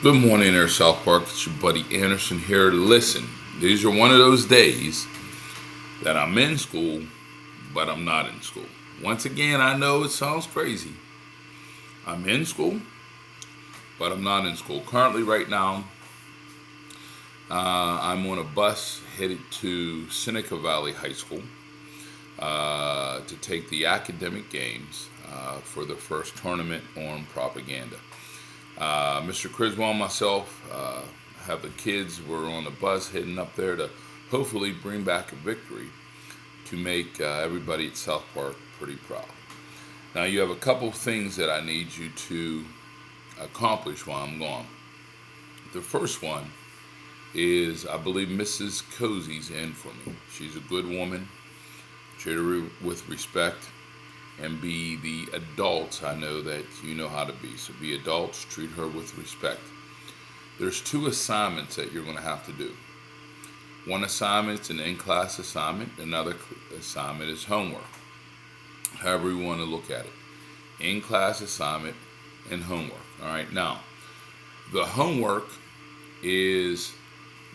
Good morning there, South Park. It's your buddy Anderson here. Listen, these are one of those days that I'm in school, but I'm not in school. Once again, I know it sounds crazy. I'm in school, but I'm not in school. Currently, right now, I'm on a bus headed to Seneca Valley High School to take the academic games for the first tournament on propaganda. Mr. Criswell and myself have the kids. We're on the bus heading up there to hopefully bring back a victory to make everybody at South Park pretty proud. Now, you have a couple things that I need you to accomplish while I'm gone. The first one is I believe Mrs. Cozy's in for me. She's a good woman. Treat her with respect and be the adults I know that you know how to be. So be adults, treat her with respect. There's two assignments that you're going to have to do. One assignment is an in-class assignment. Another assignment is homework. However you want to look at it. In-class assignment and homework. All right. Now, the homework is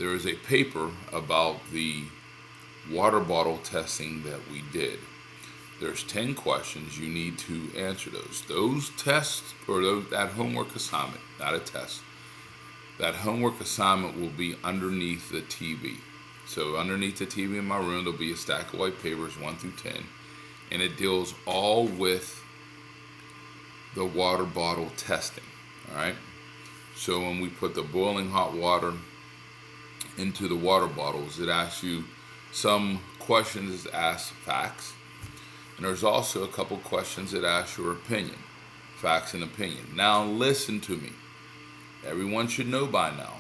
there is a paper about the water bottle testing that we did. There's 10 questions. You need to answer those. Those tests or that homework assignment, not a test. That homework assignment will be underneath the TV. So underneath the TV in my room, there'll be a stack of white papers, 1 through 10, and it deals all with the water bottle testing. All right. So when we put the boiling hot water into the water bottles, it asks you some questions that ask facts, and there's also a couple questions that ask your opinion, facts and opinion. Now listen to me. Everyone should know by now.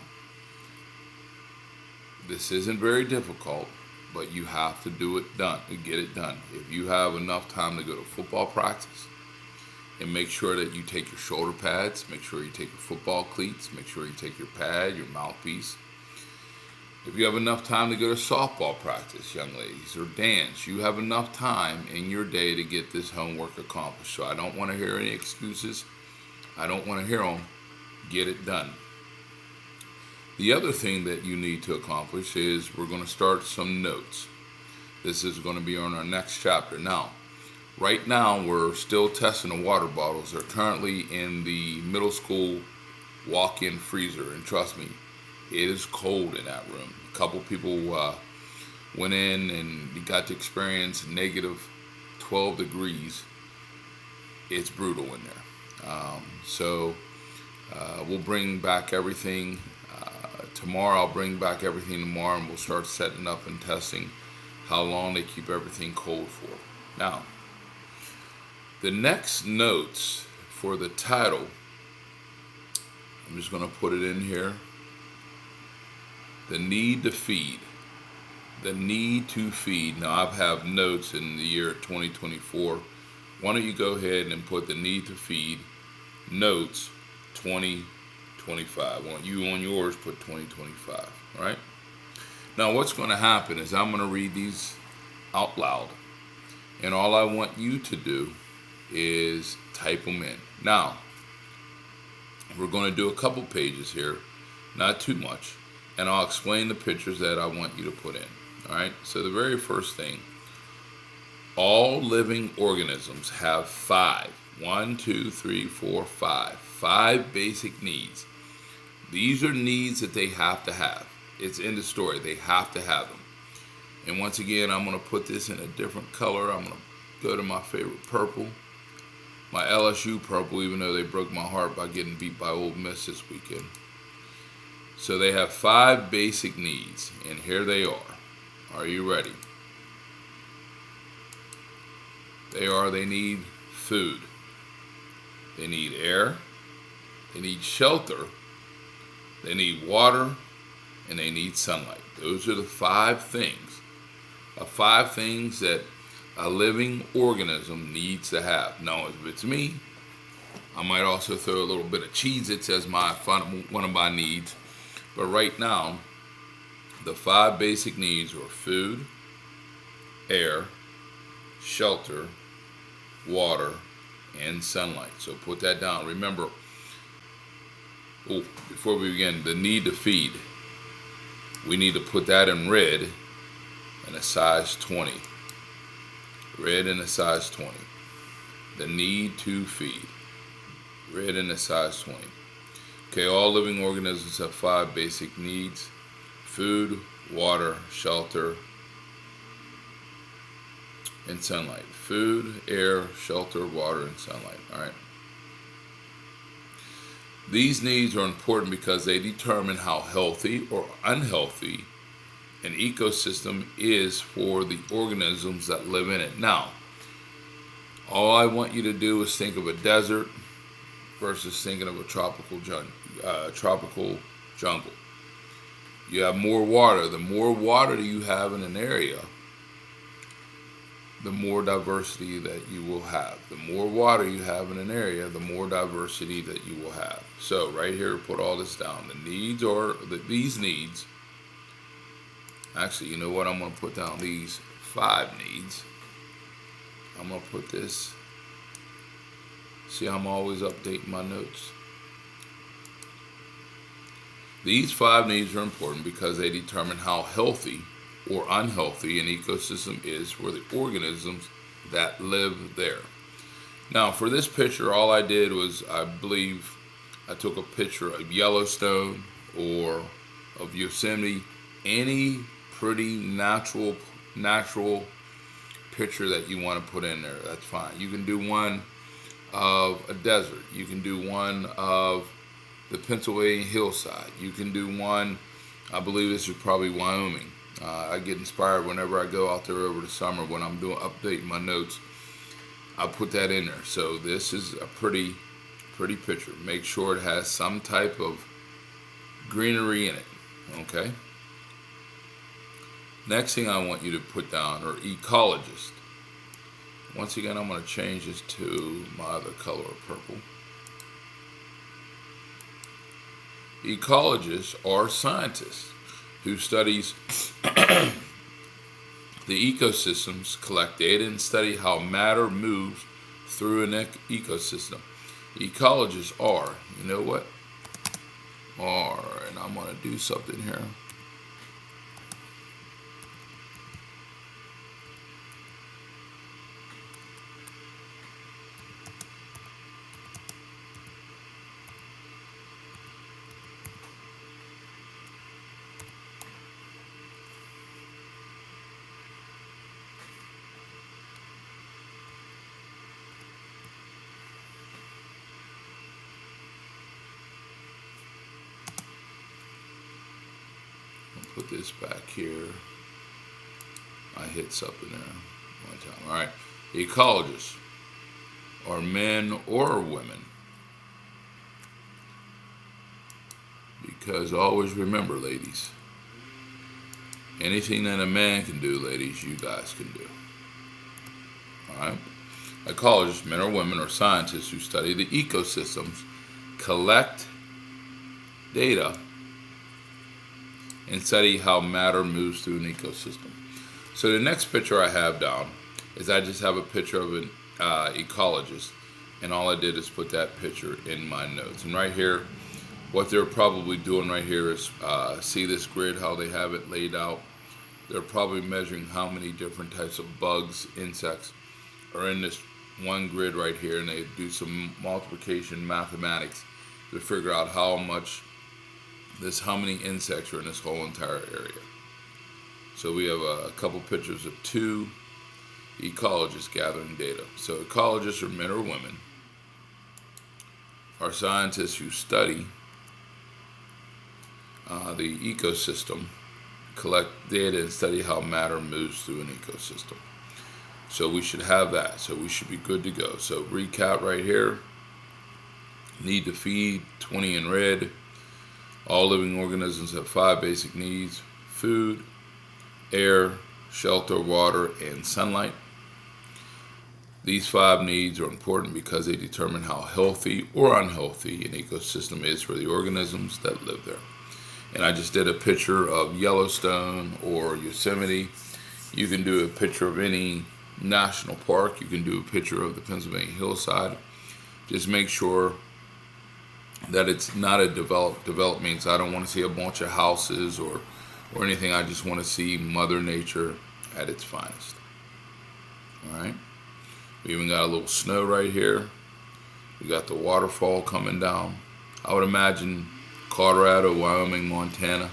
This isn't very difficult, but you have to do it done to get it done. If you have enough time to go to football practice, and make sure that you take your shoulder pads, make sure you take your football cleats, make sure you take your pad, your mouthpiece. If you have enough time to go to softball practice, young ladies, or dance, you have enough time in your day to get this homework accomplished. So I don't want to hear any excuses. I don't want to hear them. Get it done. The other thing that you need to accomplish is we're going to start some notes. This is going to be on our next chapter. Now, right now, we're still testing the water bottles. They're currently in the middle school walk-in freezer, and trust me, it is cold in that room. A couple people went in and got to experience negative 12 degrees. It's brutal in there. We'll bring back everything tomorrow. I'll bring back everything tomorrow, and we'll start setting up and testing how long they keep everything cold for. Now, the next notes for the title, I'm just going to put it in here. The need to feed. The need to feed. Now, I have notes in the year 2024. Why don't you go ahead and put the need to feed notes 2025. I want you on yours put 2025. All right? Now, what's going to happen is I'm going to read these out loud. And all I want you to do is type them in. Now, we're going to do a couple pages here, not too much, and I'll explain the pictures that I want you to put in. All right? So the very first thing, all living organisms have five. 1, 2, 3, 4, 5. 5 basic needs. These are needs that they have to have. It's in the story. They have to have them. And once again, I'm going to put this in a different color. I'm going to go to my favorite purple. My LSU purple, even though they broke my heart by getting beat by Ole Miss this weekend. So they have 5 basic needs, and here they are. Are you ready? They need food. They need air. They need shelter. They need water. And they need sunlight. Those are the 5 things. 5 things that a living organism needs to have. Now, if it's me, I might also throw a little bit of Cheez-Its as one of my needs. But right now, the 5 basic needs are food, air, shelter, water, and sunlight. So put that down. Remember, Oh, before we begin, the need to feed. We need to put that in red and a size 20. Red and a size 20. The need to feed. Red and a size 20. Okay, all living organisms have 5 basic needs: food, water, shelter, and sunlight. Food, air, shelter, water, and sunlight. All right. These needs are important because they determine how healthy or unhealthy an ecosystem is for the organisms that live in it. Now, all I want you to do is think of a desert versus thinking of a tropical jungle. You have more water. The more water you have in an area, the more diversity that you will have. The more water you have in an area, the more diversity that you will have. So right here, put all this down. The needs are these needs. Actually, you know what? I'm going to put down these 5 needs. I'm going to put this. See, I'm always updating my notes. These 5 needs are important because they determine how healthy or unhealthy an ecosystem is for the organisms that live there. Now, for this picture, all I did was, I believe, I took a picture of Yellowstone or of Yosemite, any pretty natural picture that you want to put in there. That's fine. You can do one of a desert. You can do one of the Pennsylvania hillside. You can do one, I believe this is probably Wyoming. I get inspired whenever I go out there over the summer when I'm updating my notes. I put that in there. So this is a pretty picture. Make sure it has some type of greenery in it. Okay. Next thing I want you to put down are ecologists. Once again, I'm going to change this to my other color of purple. Ecologists are scientists who studies the ecosystems, collect data, and study how matter moves through an ecosystem. Ecologists are, you know what? And I'm going to do something here. Put this back here. I hit something there one time. All right. Ecologists are men or women. Because always remember, ladies, anything that a man can do, ladies, you guys can do. All right. Ecologists, men or women, are scientists who study the ecosystems, collect data, and study how matter moves through an ecosystem. So the next picture I have down is I just have a picture of an ecologist, and all I did is put that picture in my notes. And right here, what they're probably doing right here is see this grid, how they have it laid out. They're probably measuring how many different types of bugs, insects are in this one grid right here, and they do some multiplication mathematics to figure out how many insects are in this whole entire area. So we have a couple pictures of 2 ecologists gathering data. So ecologists are men or women, are scientists who study the ecosystem, collect data, and study how matter moves through an ecosystem. So we should have that. So we should be good to go. So recap right here. Need to feed, 20 in red. All living organisms have 5 basic needs: food, air, shelter, water, and sunlight. These 5 needs are important because they determine how healthy or unhealthy an ecosystem is for the organisms that live there. And I just did a picture of Yellowstone or Yosemite. You can do a picture of any national park. You can do a picture of the Pennsylvania hillside. Just make sure that it's not a develop means I don't want to see a bunch of houses or anything. I just want to see Mother Nature at its finest. All right. We even got a little snow right here. We got the waterfall coming down. I would imagine Colorado, Wyoming, Montana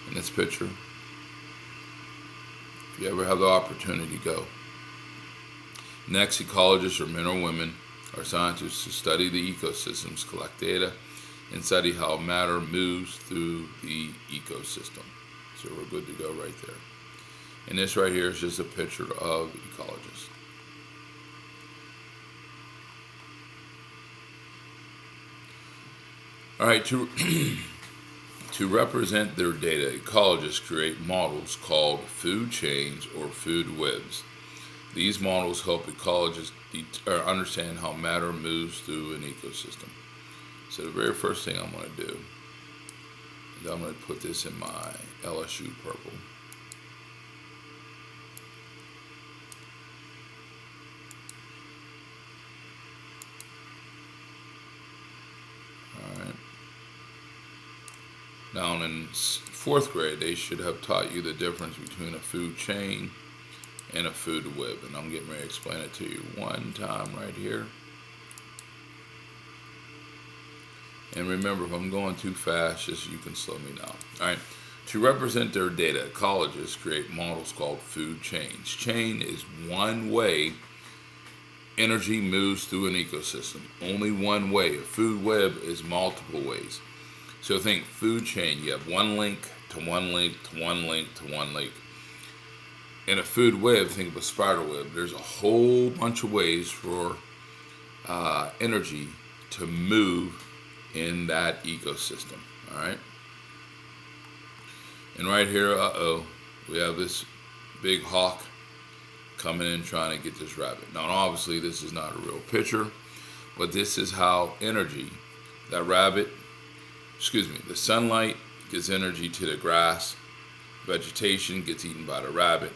in this picture. If you ever have the opportunity, go. Next, ecologists, or men or women, are scientists who study the ecosystems, collect data, and study how matter moves through the ecosystem. So we're good to go right there. And this right here is just a picture of ecologists. All right, to represent their data, ecologists create models called food chains or food webs. These models help ecologists understand how matter moves through an ecosystem. So the very first thing I'm going to do is I'm going to put this in my LSU purple. All right. Now in fourth grade, they should have taught you the difference between a food chain and a food web. And I'm getting ready to explain it to you one time right here. And remember, if I'm going too fast, just you can slow me down. All right. To represent their data, ecologists create models called food chains. Chain is one way energy moves through an ecosystem. Only one way. A food web is multiple ways. So think food chain. You have one link to one link to one link to one link. In a food web, think of a spider web. There's a whole bunch of ways for energy to move in that ecosystem. All right. And right here, we have this big hawk coming in trying to get this rabbit. Now, obviously, this is not a real picture, but this is how energy, the sunlight gives energy to the grass, vegetation gets eaten by the rabbit,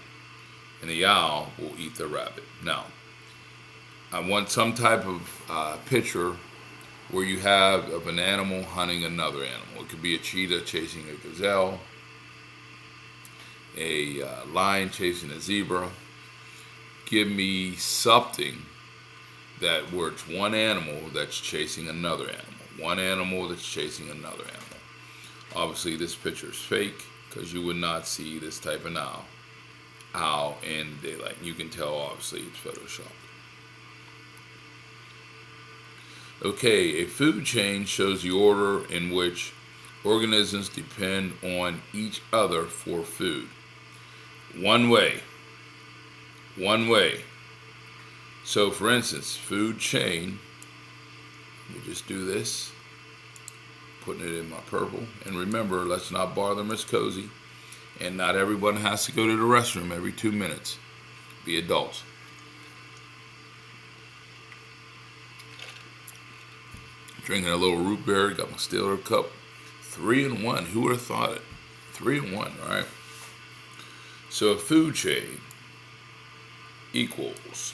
and the owl will eat the rabbit. Now, I want some type of picture where you have of an animal hunting another animal. It could be a cheetah chasing a gazelle, a lion chasing a zebra. Give me something where it's one animal that's chasing another animal. One animal that's chasing another animal. Obviously, this picture is fake because you would not see this type of owl in daylight. You can tell, obviously, it's photoshopped. Okay, a food chain shows the order in which organisms depend on each other for food. One way. So, for instance, food chain, let me just do this, putting it in my purple. And remember, let's not bother Miss Cozy. And not everyone has to go to the restroom every 2 minutes. Be adults. Drinking a little root beer, got my Stiller cup. 3-in-1, who would have thought it? 3-in-1, all right? So a food chain equals,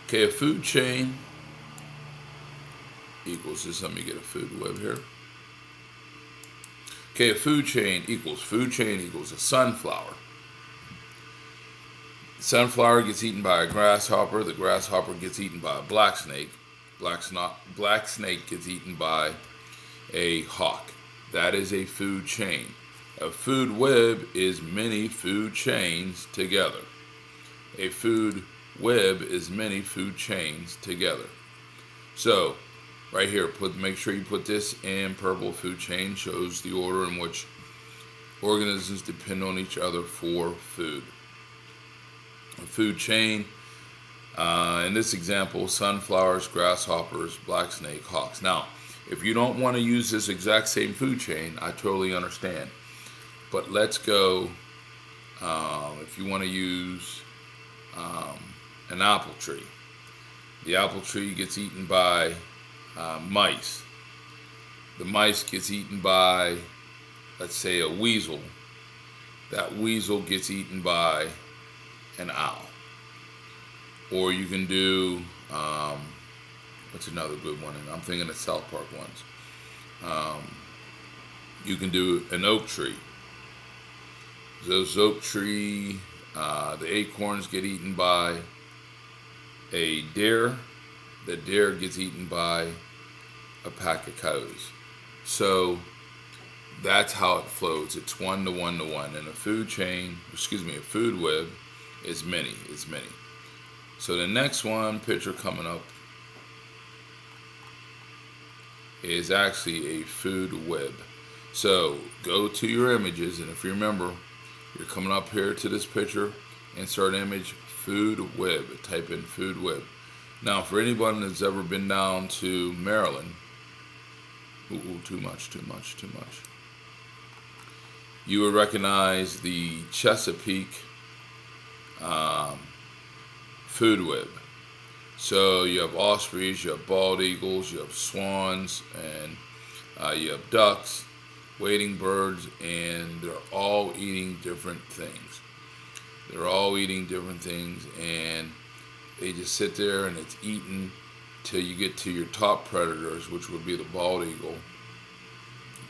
okay, a food chain equals, just let me get a food web here. Okay, a food chain equals a sunflower. Sunflower gets eaten by a grasshopper. The grasshopper gets eaten by a black snake. Black snake gets eaten by a hawk. That is a food chain. A food web is many food chains together. A food web is many food chains together. So, right here, make sure you put this in purple. Food chain shows the order in which organisms depend on each other for food. A food chain, in this example, sunflowers, grasshoppers, black snake, hawks. Now, if you don't want to use this exact same food chain, I totally understand. But let's go, if you want to use an apple tree. The apple tree gets eaten by mice. The mice gets eaten by, let's say, a weasel. That weasel gets eaten by an owl. Or you can do What's another good one? And I'm thinking of South Park ones. You can do an oak tree. Those oak tree, the acorns get eaten by a deer. The deer gets eaten by a pack of coyotes. So that's how it flows. It's 1 to 1 to 1. And a food chain, a food web is many. It's many. So the next one picture coming up is actually a food web. So go to your images, and if you remember, you're coming up here to this picture, insert image, food web. Type in food web. Now, for anybody that's ever been down to Maryland, too much. You would recognize the Chesapeake food web. So you have ospreys, you have bald eagles, you have swans, and you have ducks, wading birds, and they're all eating different things. And they just sit there and it's eaten till you get to your top predators, which would be the bald eagle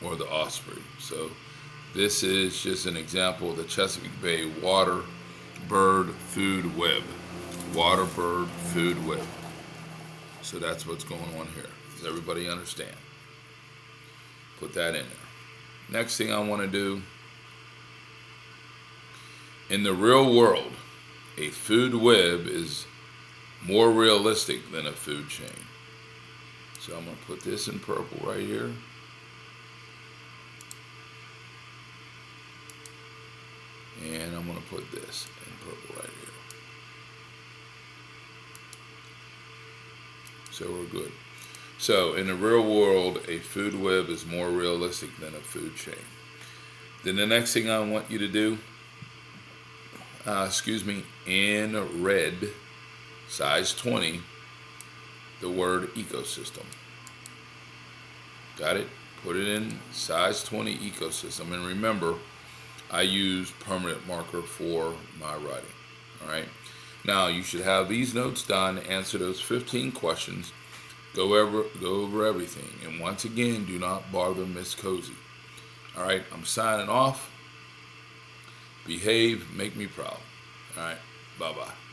or the osprey. So this is just an example of the Chesapeake Bay water bird food web. Water bird food web. So that's what's going on here. Does everybody understand? Put that in there. Next thing I want to do, in the real world, a food web is more realistic than a food chain. So I'm going to put this in purple right here. And I'm going to put this in purple right here. So we're good. So in the real world, a food web is more realistic than a food chain. Then the next thing I want you to do, in red, size 20, the word ecosystem. Got it? Put it in size 20 ecosystem. And remember, I use permanent marker for my writing. All right. Now you should have these notes done. Answer those 15 questions. Go over everything. And once again, do not bother Miss Cozy. All right. I'm signing off. Behave. Make me proud. All right. Bye-bye.